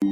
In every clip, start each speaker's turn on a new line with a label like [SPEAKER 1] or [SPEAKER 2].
[SPEAKER 1] So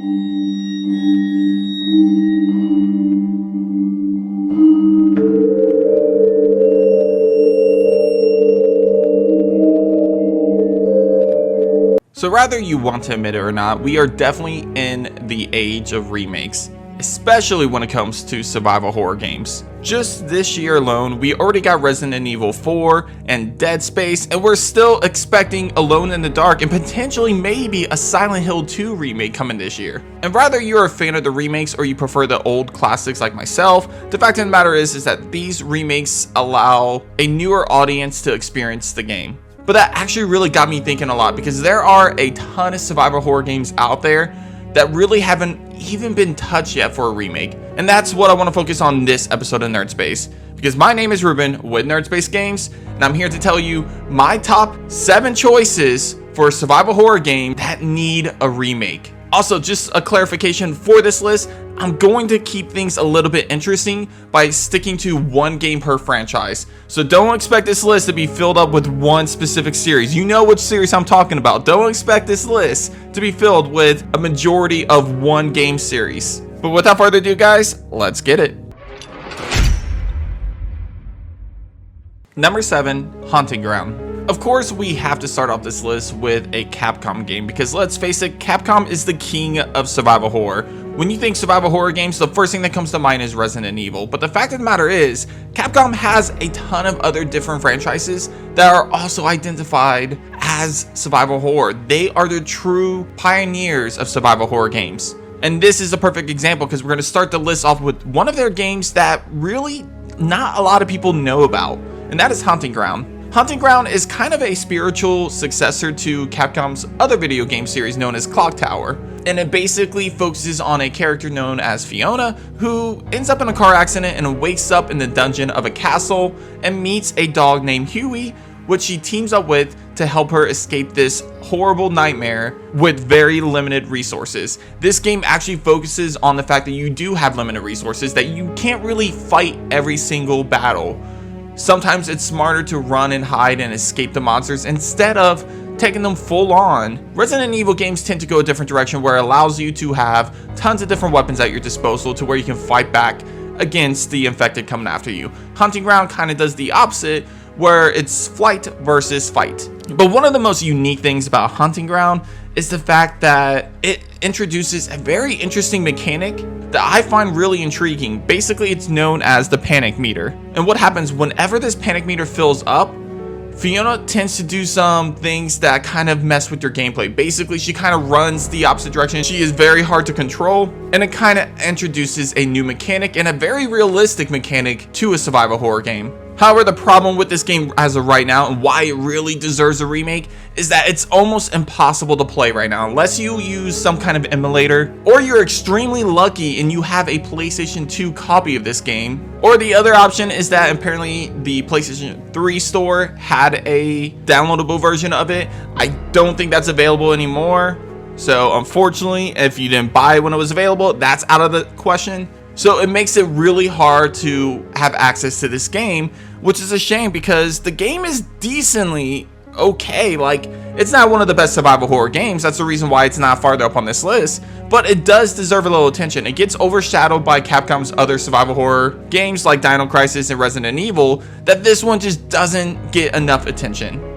[SPEAKER 1] whether you want to admit it or not, we are definitely in the age of remakes, especially when it comes to survival horror games. Just this year alone, we already got Resident Evil 4 and Dead Space, and we're still expecting Alone in the Dark and potentially maybe a Silent Hill 2 remake coming this year. And whether you're a fan of the remakes or you prefer the old classics like myself, the fact of the matter is that these remakes allow a newer audience to experience the game. But that actually really got me thinking a lot, because there are a ton of survival horror games out there that really haven't even been touched yet for a remake. And that's what I want to focus on in this episode of Nerd Space. Because my name is Ruben with Nerd Space Games, and I'm here to tell you my top 7 choices for a survival horror game that need a remake. Also, just a clarification for this list, I'm going to keep things a little bit interesting by sticking to one game per franchise. So don't expect this list to be filled up with one specific series. You know which series I'm talking about. Don't expect this list to be filled with a majority of one game series. But without further ado, guys, let's get it. Number 7, Haunting Ground. Of course, we have to start off this list with a Capcom game, because let's face it, Capcom is the king of survival horror. When you think survival horror games, the first thing that comes to mind is Resident Evil. But the fact of the matter is, Capcom has a ton of other different franchises that are also identified as survival horror. They are the true pioneers of survival horror games. And this is a perfect example, because we're going to start the list off with one of their games that really not a lot of people know about, and that is Haunting Ground. Haunting Ground is kind of a spiritual successor to Capcom's other video game series known as Clock Tower, and it basically focuses on a character known as Fiona, who ends up in a car accident and wakes up in the dungeon of a castle and meets a dog named Huey, which she teams up with to help her escape this horrible nightmare with very limited resources. This game actually focuses on the fact that you do have limited resources, that you can't really fight every single battle. Sometimes it's smarter to run and hide and escape the monsters instead of taking them full on. Resident Evil games tend to go a different direction, where it allows you to have tons of different weapons at your disposal to where you can fight back against the infected coming after you. Haunting Ground kind of does the opposite, where it's flight versus fight. But one of the most unique things about Haunting Ground is the fact that it introduces a very interesting mechanic that I find really intriguing. Basically, it's known as the panic meter. And what happens whenever this panic meter fills up, Fiona tends to do some things that kind of mess with your gameplay. Basically, she kind of runs the opposite direction. She is very hard to control, and it kind of introduces a new mechanic and a very realistic mechanic to a survival horror game. However, the problem with this game as of right now, and why it really deserves a remake, is that it's almost impossible to play right now unless you use some kind of emulator, or you're extremely lucky and you have a PlayStation 2 copy of this game. Or the other option is that apparently the PlayStation 3 store had a downloadable version of it. I don't think that's available anymore. So unfortunately, if you didn't buy it when it was available, that's out of the question. So it makes it really hard to have access to this game, which is a shame, because the game is decently okay. Like, it's not one of the best survival horror games. That's the reason why it's not farther up on this list, but it does deserve a little attention. It gets overshadowed by Capcom's other survival horror games like Dino Crisis and Resident Evil, that this one just doesn't get enough attention.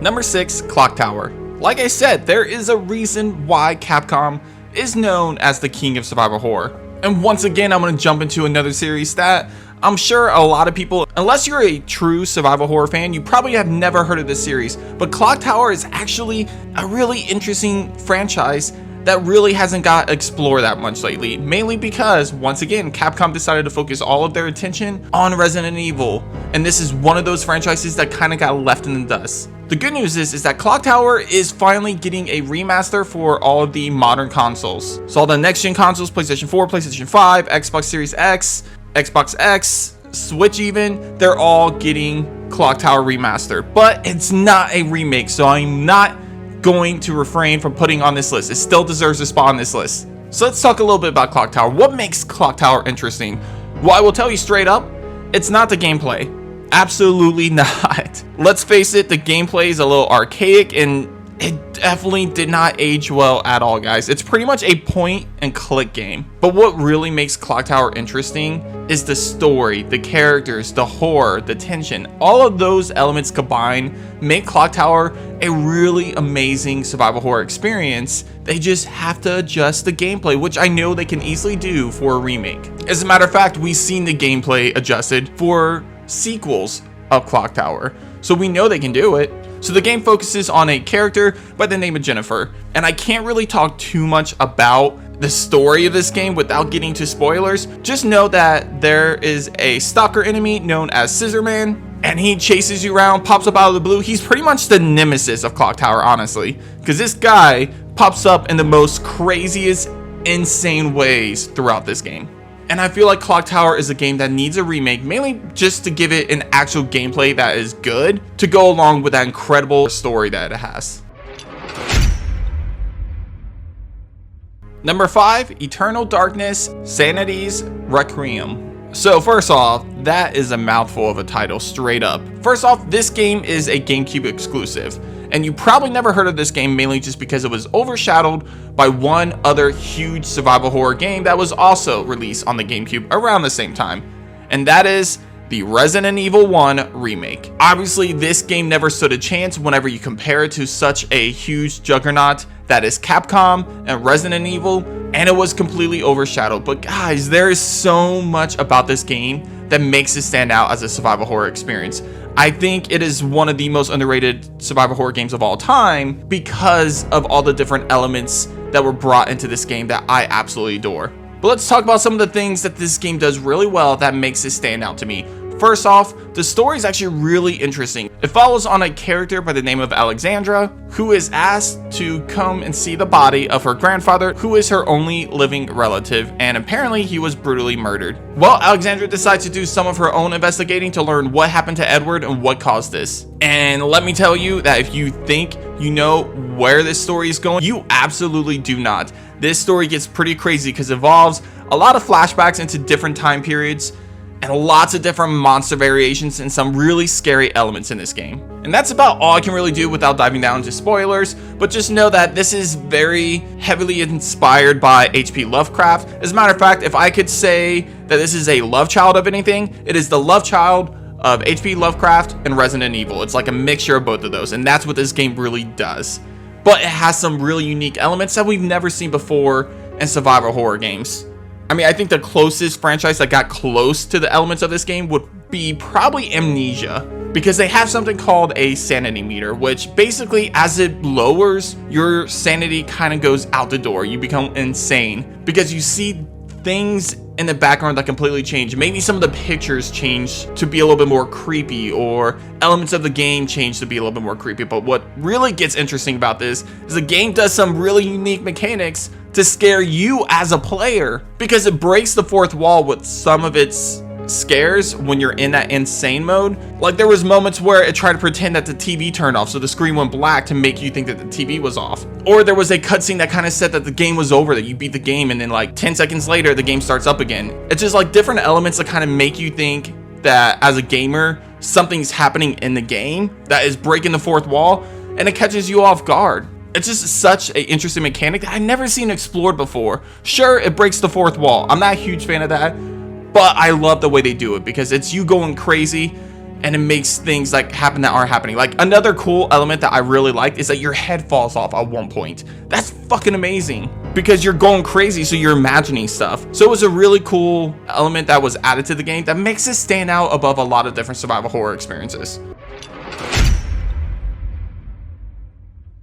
[SPEAKER 1] Number 6, Clock Tower. Like I said, there is a reason why Capcom is known as the king of survival horror. And once again, I'm going to jump into another series that I'm sure a lot of people, unless you're a true survival horror fan, you probably have never heard of this series. But Clock Tower is actually a really interesting franchise that really hasn't got explored that much lately, mainly because, once again, Capcom decided to focus all of their attention on Resident Evil, and this is one of those franchises that kind of got left in the dust. The good news is that Clock Tower is finally getting a remaster for all of the modern consoles. So all the next-gen consoles, PlayStation 4, PlayStation 5, Xbox Series X, Xbox X, Switch even, they're all getting Clock Tower remastered. But it's not a remake, so I'm not going to refrain from putting on this list. It still deserves a spot on this list. So let's talk a little bit about Clock Tower. What makes Clock Tower interesting? Well, I will tell you straight up, it's not the gameplay. Absolutely not. Let's face it, the gameplay is a little archaic, and It definitely did not age well at all, guys. It's pretty much a point and click game. But what really makes Clock Tower interesting is the story, the characters, the horror, the tension. All of those elements combined make Clock Tower a really amazing survival horror experience. They just have to adjust the gameplay, which I know they can easily do for a remake. As a matter of fact, we've seen the gameplay adjusted for sequels of Clock Tower, so we know they can do it. So the game focuses on a character by the name of Jennifer, and I can't really talk too much about the story of this game without getting to spoilers. Just know that there is a stalker enemy known as Scissorman, and he chases you around, pops up out of the blue. He's pretty much the nemesis of Clock Tower, honestly, because this guy pops up in the most craziest, insane ways throughout this game. And I feel like Clock Tower is a game that needs a remake, mainly just to give it an actual gameplay that is good to go along with that incredible story that it has. Number 5, Eternal Darkness, Sanity's Requiem. So first off, that is a mouthful of a title, straight up. First off, this game is a GameCube exclusive, and you probably never heard of this game mainly just because it was overshadowed by one other huge survival horror game that was also released on the GameCube around the same time, and that is the Resident Evil 1 remake. Obviously, this game never stood a chance whenever you compare it to such a huge juggernaut that is Capcom and Resident Evil, and it was completely overshadowed. But guys, there is so much about this game that makes it stand out as a survival horror experience. I think it is one of the most underrated survival horror games of all time because of all the different elements that were brought into this game that I absolutely adore. But let's talk about some of the things that this game does really well that makes it stand out to me. First off, the story is actually really interesting. It follows on a character by the name of Alexandra, who is asked to come and see the body of her grandfather, who is her only living relative, and apparently he was brutally murdered. Well, Alexandra decides to do some of her own investigating to learn what happened to Edward and what caused this. And let me tell you that if you think you know where this story is going, you absolutely do not. This story gets pretty crazy because it involves a lot of flashbacks into different time periods, and lots of different monster variations and some really scary elements in this game. And that's about all I can really do without diving down into spoilers, but just know that this is very heavily inspired by H.P. Lovecraft. As a matter of fact, if I could say that this is a love child of anything, it is the love child of H.P. Lovecraft and Resident Evil. It's like a mixture of both of those, and that's what this game really does. But it has some really unique elements that we've never seen before in survival horror games. I mean, I think the closest franchise that got close to the elements of this game would be probably Amnesia, because they have something called a sanity meter, which basically, as it lowers, your sanity kind of goes out the door. You become insane because you see things in the background that completely change. Maybe some of the pictures change to be a little bit more creepy, or elements of the game change to be a little bit more creepy. But what really gets interesting about this is the game does some really unique mechanics to scare you as a player, because it breaks the fourth wall with some of its scares when you're in that insane mode. Like, there was moments where it tried to pretend that the TV turned off, so the screen went black to make you think that the TV was off. Or there was a cutscene that kind of said that the game was over, that you beat the game, and then like 10 seconds later the game starts up again. It's just like different elements that kind of make you think that as a gamer something's happening in the game that is breaking the fourth wall, and it catches you off guard. It's just such an interesting mechanic that I've never seen explored before. Sure, it breaks the fourth wall. I'm not a huge fan of that, but I love the way they do it because it's you going crazy, and it makes things like happen that aren't happening. Like, another cool element that I really liked is that your head falls off at one point. That's fucking amazing because you're going crazy, so you're imagining stuff. So it was a really cool element that was added to the game that makes it stand out above a lot of different survival horror experiences.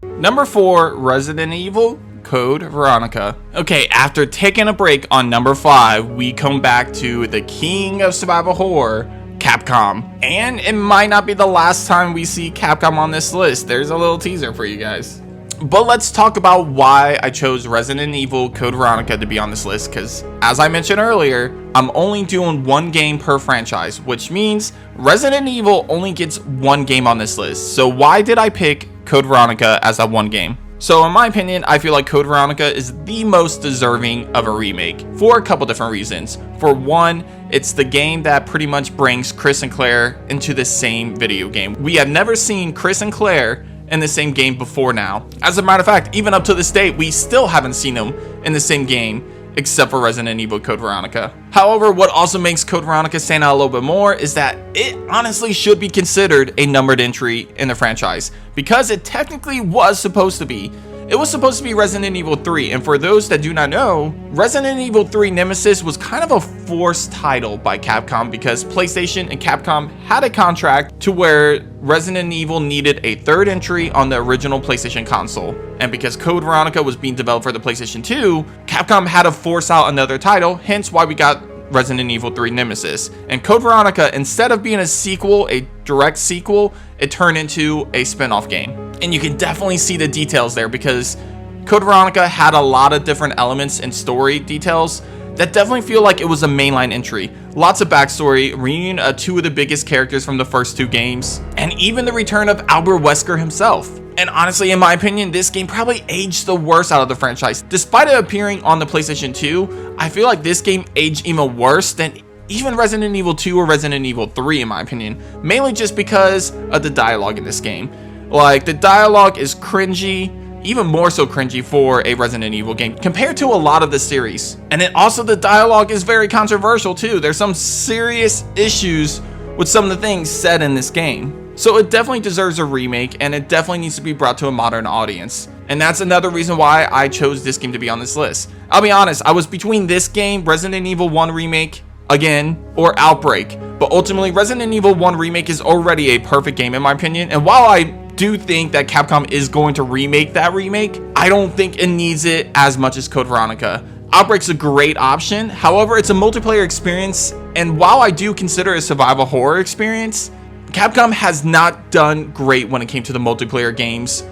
[SPEAKER 1] Number 4, Resident Evil Code Veronica. Okay, after taking a break on number 5, we come back to the king of survival horror, Capcom. And it might not be the last time we see Capcom on this list. There's a little teaser for you guys. But let's talk about why I chose Resident Evil Code Veronica to be on this list, because as I mentioned earlier, I'm only doing one game per franchise, which means Resident Evil only gets one game on this list. So why did I pick Code Veronica as that one game? So in my opinion, I feel like Code Veronica is the most deserving of a remake for a couple different reasons. For one, it's the game that pretty much brings Chris and Claire into the same video game. We have never seen Chris and Claire in the same game before now. As a matter of fact, even up to this date, we still haven't seen them in the same game, except for Resident Evil Code Veronica. However, what also makes Code Veronica stand out a little bit more is that it honestly should be considered a numbered entry in the franchise, because it technically was supposed to be. It was supposed to be Resident Evil 3, and for those that do not know, Resident Evil 3 Nemesis was kind of a forced title by Capcom because PlayStation and Capcom had a contract to where Resident Evil needed a third entry on the original PlayStation console. And because Code Veronica was being developed for the PlayStation 2, Capcom had to force out another title, hence why we got Resident Evil 3 Nemesis. And Code Veronica, instead of being a sequel, a direct sequel, it turned into a spin-off game. And you can definitely see the details there because Code Veronica had a lot of different elements and story details that definitely feel like it was a mainline entry. Lots of backstory, reunion of two of the biggest characters from the first two games, and even the return of Albert Wesker himself. And honestly, in my opinion, this game probably aged the worst out of the franchise. Despite it appearing on the PlayStation 2, I feel like this game aged even worse than even Resident Evil 2 or Resident Evil 3 in my opinion, mainly just because of the dialogue in this game. Like, the dialogue is cringy, even more so cringy for a Resident Evil game compared to a lot of the series. And then also the dialogue is very controversial too. There's some serious issues with some of the things said in this game. So it definitely deserves a remake, and it definitely needs to be brought to a modern audience. And that's another reason why I chose this game to be on this list. I'll be honest, I was between this game, Resident Evil 1 Remake, again, or Outbreak. But ultimately, Resident Evil 1 Remake is already a perfect game in my opinion. And while I do think that Capcom is going to remake that remake, I don't think it needs it as much as Code Veronica. Outbreak's a great option, however, it's a multiplayer experience, and while I do consider it a survival horror experience, Capcom has not done great when it came to the multiplayer games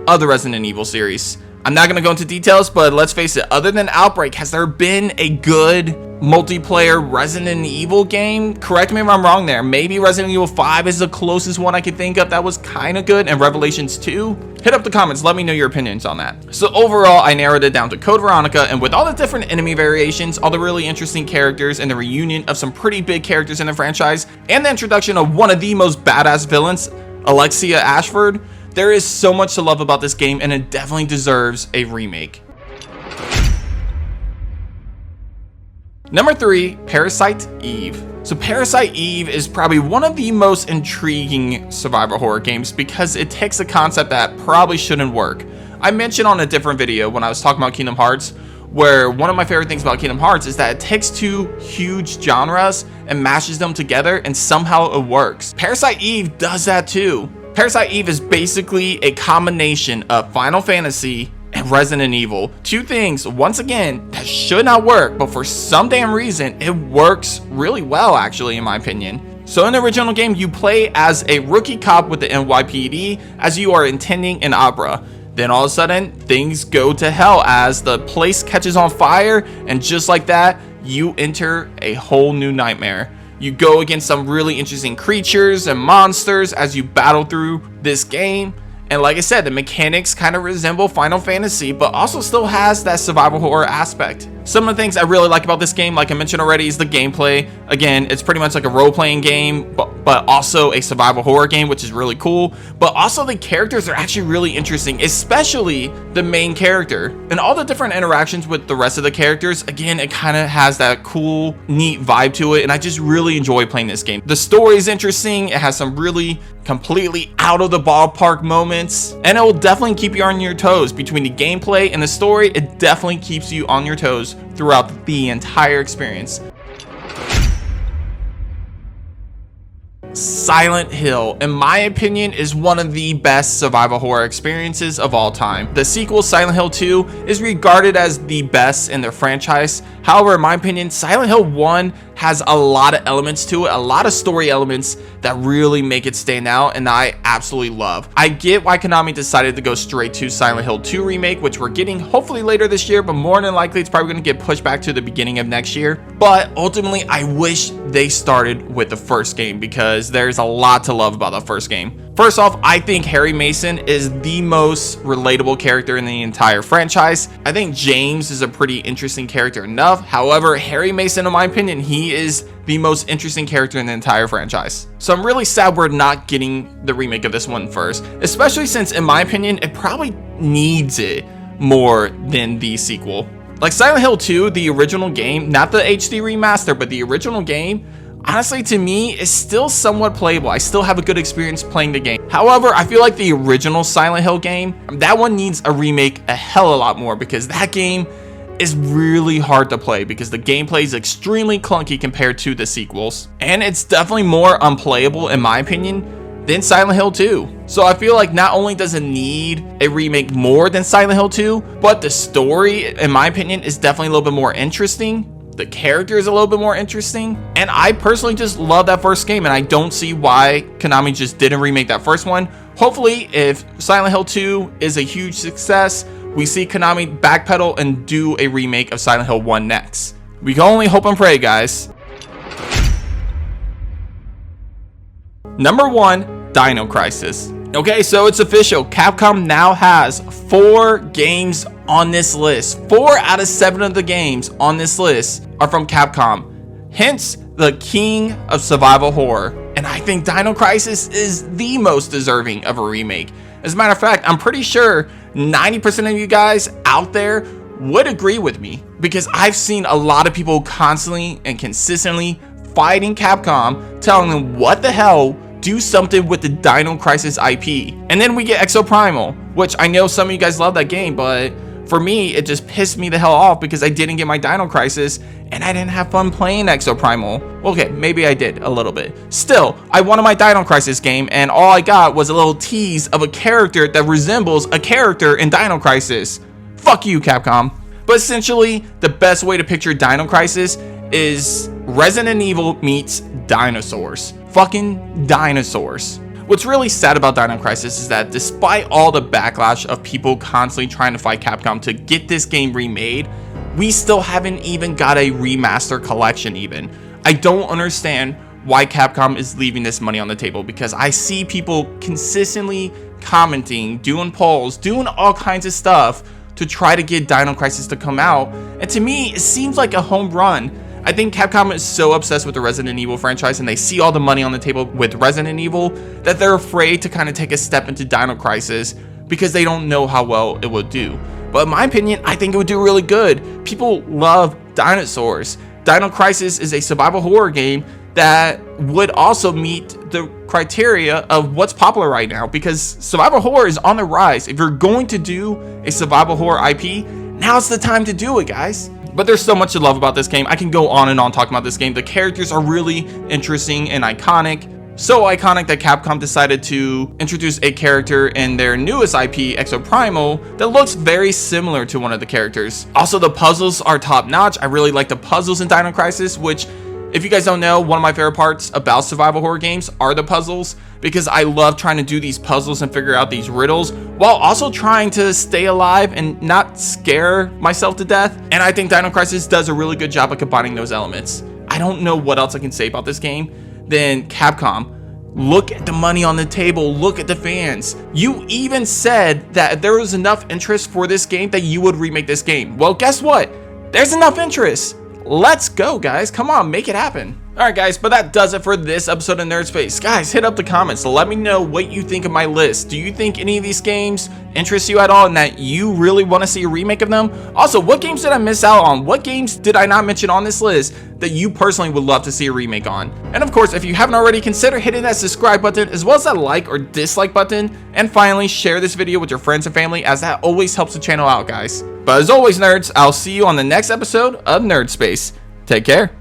[SPEAKER 1] of the Resident Evil series. I'm not going to go into details, but let's face it, other than Outbreak, has there been a good multiplayer Resident Evil game? Correct me if I'm wrong there. Maybe Resident Evil 5 is the closest one I could think of that was kind of good, and Revelations 2? Hit up the comments, let me know your opinions on that. So overall, I narrowed it down to Code Veronica, and with all the different enemy variations, all the really interesting characters, and the reunion of some pretty big characters in the franchise, and the introduction of one of the most badass villains, Alexia Ashford, there is so much to love about this game, and it definitely deserves a remake. Number 3, Parasite Eve. So Parasite Eve is probably one of the most intriguing survival horror games because it takes a concept that probably shouldn't work. I mentioned on a different video when I was talking about Kingdom Hearts, where one of my favorite things about Kingdom Hearts is that it takes two huge genres and mashes them together, and somehow it works. Parasite Eve does that too. Parasite Eve is basically a combination of Final Fantasy and Resident Evil. Two things, once again, that should not work, but for some damn reason, it works really well, actually, in my opinion. So in the original game, you play as a rookie cop with the NYPD as you are attending an opera. Then all of a sudden, things go to hell as the place catches on fire, and just like that, you enter a whole new nightmare. You go against some really interesting creatures and monsters as you battle through this game. And like I said, the mechanics kind of resemble Final Fantasy, but also still has that survival horror aspect. Some of the things I really like about this game, like I mentioned already, is the gameplay. Again, it's pretty much like a role-playing game, but also a survival horror game, which is really cool. But also the characters are actually really interesting, especially the main character. And all the different interactions with the rest of the characters, again, it kind of has that cool, neat vibe to it, and I just really enjoy playing this game. The story is interesting, it has some really completely out of the ballpark moments, and it will definitely keep you on your toes. Between the gameplay and the story, it definitely keeps you on your toes throughout the entire experience. Silent Hill, in my opinion, is one of the best survival horror experiences of all time. The sequel, Silent Hill 2, is regarded as the best in the franchise. However, in my opinion, Silent Hill 1 has a lot of elements to it, a lot of story elements that really make it stand out, and I absolutely love. I get why Konami decided to go straight to Silent Hill 2 Remake, which we're getting hopefully later this year, but more than likely it's probably going to get pushed back to the beginning of next year. But ultimately, I wish they started with the first game because there's there's a lot to love about the first game. First off, I think Harry Mason is the most relatable character in the entire franchise. I think James is a pretty interesting character enough. However, Harry Mason, in my opinion, he is the most interesting character in the entire franchise. So I'm really sad we're not getting the remake of this one first, especially since, in my opinion, it probably needs it more than the sequel. Like Silent Hill 2, the original game, not the HD remaster, but the original game, honestly, to me, is still somewhat playable. I still have a good experience playing the game. However, I feel like the original Silent Hill game, that one needs a remake a hell of a lot more, because that game is really hard to play because the gameplay is extremely clunky compared to the sequels. And it's definitely more unplayable, in my opinion, than Silent Hill 2. So I feel like not only does it need a remake more than Silent Hill 2, but the story, in my opinion, is definitely a little bit more interesting. The character is a little bit more interesting, and I personally just love that first game, and I don't see why Konami just didn't remake that first one. Hopefully, if Silent Hill 2 is a huge success, we see Konami backpedal and do a remake of Silent Hill 1 next. We can only hope and pray, guys. Number 1, Dino Crisis. Okay, so it's official. Capcom now has 4 games on this list. 4 out of 7 of the games on this list are from Capcom. Hence, the king of survival horror. And I think Dino Crisis is the most deserving of a remake. As a matter of fact, I'm pretty sure 90% of you guys out there would agree with me, because I've seen a lot of people constantly and consistently fighting Capcom, telling them what the hell, do something with the Dino Crisis IP. And then we get Exoprimal, which I know some of you guys love that game, but for me, it just pissed me the hell off because I didn't get my Dino Crisis and I didn't have fun playing Exoprimal. Okay, maybe I did a little bit. Still, I wanted my Dino Crisis game, and all I got was a little tease of a character that resembles a character in Dino Crisis. Fuck you, Capcom. But essentially, the best way to picture Dino Crisis is Resident Evil meets dinosaurs. Fucking dinosaurs. What's really sad about Dino Crisis is that despite all the backlash of people constantly trying to fight Capcom to get this game remade, we still haven't even got a remaster collection even. I don't understand why Capcom is leaving this money on the table, because I see people consistently commenting, doing polls, doing all kinds of stuff to try to get Dino Crisis to come out, and to me, it seems like a home run. I think Capcom is so obsessed with the Resident Evil franchise, and they see all the money on the table with Resident Evil, that they're afraid to kind of take a step into Dino Crisis because they don't know how well it would do. But in my opinion, I think it would do really good. People love dinosaurs. Dino Crisis is a survival horror game that would also meet the criteria of what's popular right now, because survival horror is on the rise. If you're going to do a survival horror IP, now's the time to do it, guys. But there's so much to love about this game. I can go on and on talking about this game. The characters are really interesting and iconic. So iconic that Capcom decided to introduce a character in their newest IP, Exoprimal, that looks very similar to one of the characters. Also, the puzzles are top notch. I really like the puzzles in Dino Crisis, which, if you guys don't know, one of my favorite parts about survival horror games are the puzzles, because I love trying to do these puzzles and figure out these riddles while also trying to stay alive and not scare myself to death. And I think Dino Crisis does a really good job of combining those elements. I don't know what else I can say about this game than Capcom. Look at the money on the table. Look at the fans. You even said that if there was enough interest for this game that you would remake this game. Well, guess what? There's enough interest. Let's go, guys. Come on, make it happen. Alright guys, but that does it for this episode of Nerd Space. Guys, hit up the comments. Let me know what you think of my list. Do you think any of these games interest you at all and that you really want to see a remake of them? Also, what games did I miss out on? What games did I not mention on this list that you personally would love to see a remake on? And of course, if you haven't already, consider hitting that subscribe button as well as that like or dislike button. And finally, share this video with your friends and family, as that always helps the channel out, guys. But as always, nerds, I'll see you on the next episode of Nerd Space. Take care.